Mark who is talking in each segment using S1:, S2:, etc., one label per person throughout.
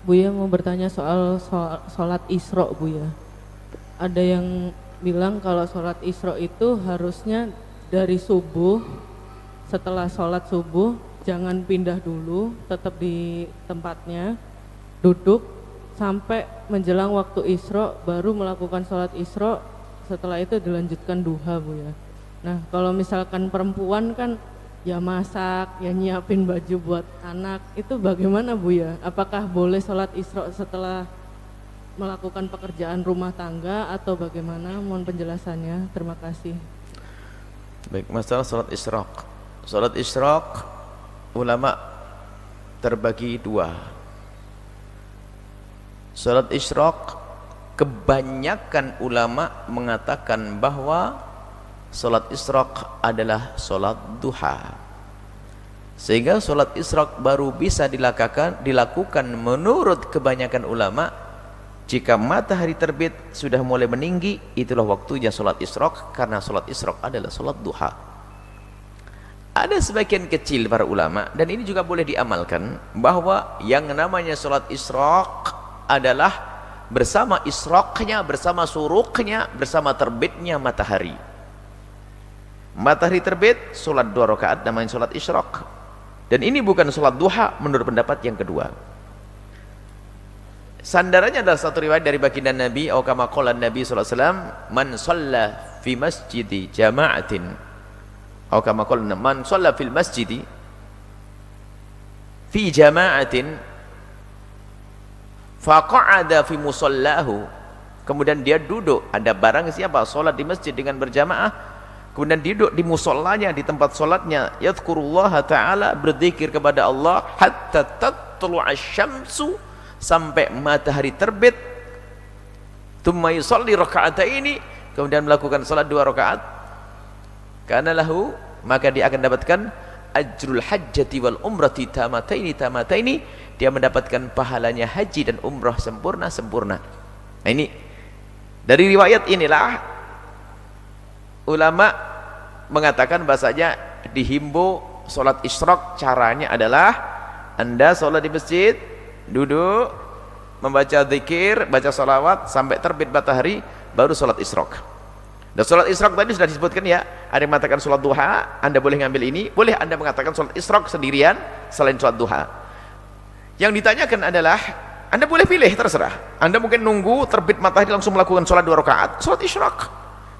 S1: Buya mau bertanya soal sholat Isra, Buya. Ada yang bilang kalau sholat Isra itu harusnya dari subuh, setelah sholat subuh jangan pindah dulu, tetap di tempatnya, duduk sampai menjelang waktu Isra baru melakukan sholat Isra, setelah itu dilanjutkan duha, Buya. Nah kalau misalkan perempuan kan ya masak, ya nyiapin baju buat anak, itu bagaimana, Buya? Apakah boleh sholat Isra setelah melakukan pekerjaan rumah tangga atau bagaimana? Mohon penjelasannya, terima kasih.
S2: Baik, masalah salat isyraq. Salat isyraq ulama terbagi dua. Salat isyraq kebanyakan ulama mengatakan bahwa salat isyraq adalah salat duha. Sehingga salat isyraq baru bisa dilakukan menurut kebanyakan ulama jika matahari terbit sudah mulai meninggi, itulah waktunya salat isyraq, karena salat isyraq adalah salat duha. Ada sebagian kecil para ulama, dan ini juga boleh diamalkan, bahwa yang namanya salat isyraq adalah bersama isyraqnya, bersama suruknya, bersama terbitnya matahari. Matahari terbit, salat 2 rakaat namanya salat isyraq. Dan ini bukan salat duha menurut pendapat yang kedua. Sandarannya adalah satu riwayat dari baginda Nabi, atau kama qala Nabi sallallahu alaihi wasallam, man shalla fi masjidi jama'atin, atau kama qala man shalla fil masjidi fi jama'atin faqa'ada fi musallahu, kemudian dia duduk, ada barang siapa salat di masjid dengan berjamaah, kemudian duduk di musallanya, di tempat salatnya, yadhkurullaha ta'ala, berzikir kepada Allah, hatta tatlu'a syamsu, sampai matahari terbit, thumma yusalli raka'ataini, kemudian melakukan salat 2 rakaat, kana lahu, maka dia akan dapatkan ajrul hajjati wal umrati tamataini, dia mendapatkan pahalanya haji dan umrah sempurna. Nah ini dari riwayat inilah ulama mengatakan bahasanya dihimbau salat isyraq, caranya adalah Anda salat di masjid, duduk, membaca zikir, baca salawat sampai terbit matahari, baru salat isyraq. Dan salat isyraq tadi sudah disebutkan ya, ada yang mengatakan salat duha, Anda boleh ngambil ini, boleh Anda mengatakan salat isyraq sendirian selain salat duha. Yang ditanyakan adalah, Anda boleh pilih, terserah. Anda mungkin nunggu terbit matahari langsung melakukan salat 2 rakaat, salat isyraq.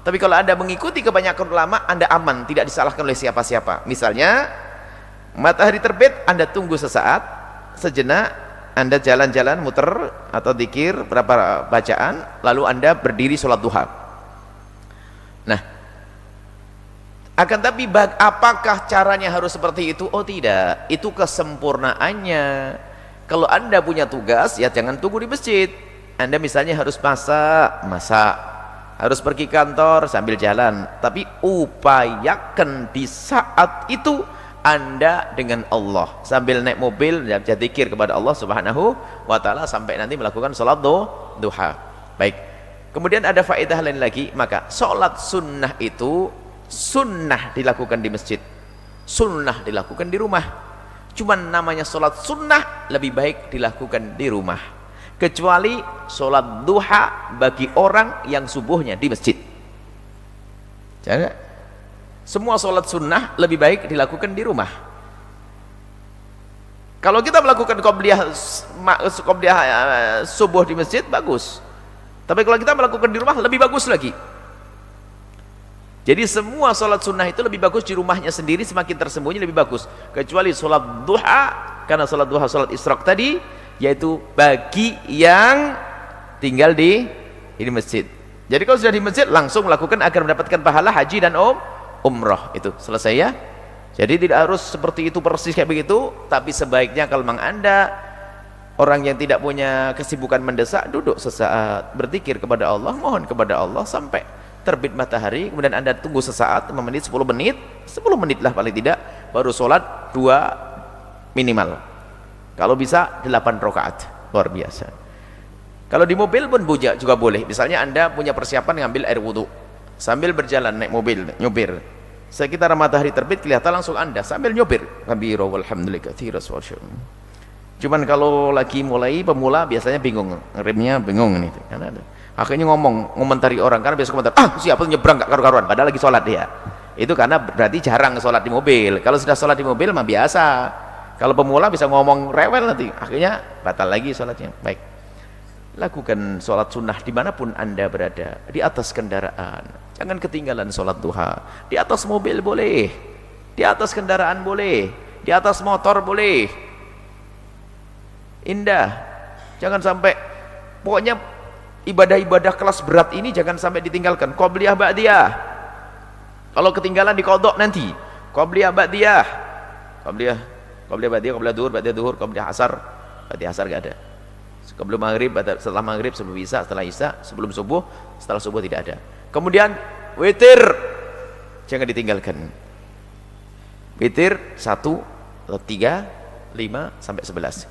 S2: Tapi kalau Anda mengikuti kebanyakan ulama, Anda aman, tidak disalahkan oleh siapa-siapa. Misalnya matahari terbit, Anda tunggu sesaat, sejenak, Anda jalan-jalan muter atau zikir berapa bacaan, lalu Anda berdiri sholat duha. Nah, akan tapi apakah caranya harus seperti itu? Oh tidak, itu kesempurnaannya. Kalau Anda punya tugas, ya jangan tunggu di masjid. Anda misalnya harus masak, harus pergi kantor sambil jalan, tapi upayakan di saat itu Anda dengan Allah, sambil naik mobil baca zikir kepada Allah Subhanahu wa taala sampai nanti melakukan salat duha. Baik. Kemudian ada faedah lain lagi, maka salat sunnah itu sunnah dilakukan di masjid, sunnah dilakukan di rumah. Cuman namanya salat sunnah lebih baik dilakukan di rumah. Kecuali salat duha bagi orang yang subuhnya di masjid. Jangan. Semua sholat sunnah lebih baik dilakukan di rumah. Kalau kita melakukan qobliyah subuh di masjid, bagus. Tapi kalau kita melakukan di rumah, lebih bagus lagi. Jadi semua sholat sunnah itu lebih bagus di rumahnya sendiri, semakin tersembunyi lebih bagus. Kecuali sholat duha, karena sholat duha, sholat isyraq tadi, yaitu bagi yang tinggal di masjid. Jadi kalau sudah di masjid, langsung melakukan agar mendapatkan pahala haji dan umrah, itu selesai ya. Jadi tidak harus seperti itu persis kayak begitu, tapi sebaiknya kalau memang Anda orang yang tidak punya kesibukan mendesak, duduk sesaat berzikir kepada Allah, mohon kepada Allah sampai terbit matahari, kemudian Anda tunggu sesaat, 5 menit, 10 menit lah paling tidak, baru sholat 2 minimal, kalau bisa 8 rakaat, luar biasa. Kalau di mobil pun juga boleh. Misalnya Anda punya persiapan ngambil air wudhu, sambil berjalan naik mobil, nyopir, sekitar matahari terbit kelihatan langsung Anda sambil nyopir, kabira walhamdulillah katsira. Cuman kalau lagi mulai pemula biasanya bingung, ngeremnya bingung nih. Karena akhirnya ngomentari orang, karena biasa komentar, siapa nyebrang gak karu-karuan, padahal lagi sholat dia. Itu karena berarti jarang sholat di mobil. Kalau sudah sholat di mobil mah biasa. Kalau pemula bisa ngomong rewel nanti, akhirnya batal lagi sholatnya. Baik, lakukan sholat sunnah dimanapun anda berada, di atas kendaraan, jangan ketinggalan sholat duha. Di atas mobil boleh, di atas kendaraan boleh, di atas motor boleh, indah. Jangan sampai, pokoknya ibadah-ibadah kelas berat ini jangan sampai ditinggalkan. Qobliyah ba'diyah, kalau ketinggalan dikodok nanti. Qobliyah ba'diyah, qobliyah ba'diyah, qobliyah duhur, ba'diyah duhur, qobliyah asar. Ba'diyah asar gak ada. Sebelum maghrib, setelah maghrib, sebelum isya, setelah isya, sebelum subuh, setelah subuh tidak ada. Kemudian witir jangan ditinggalkan. Witir 1, 3, 5 sampai 11.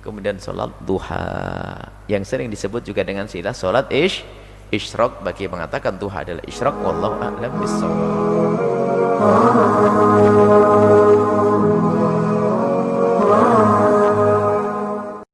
S2: Kemudian sholat duha yang sering disebut juga dengan istilah sholat isyraq, bagi yang mengatakan duha adalah isyraq. Wallahu a'lam bishawab.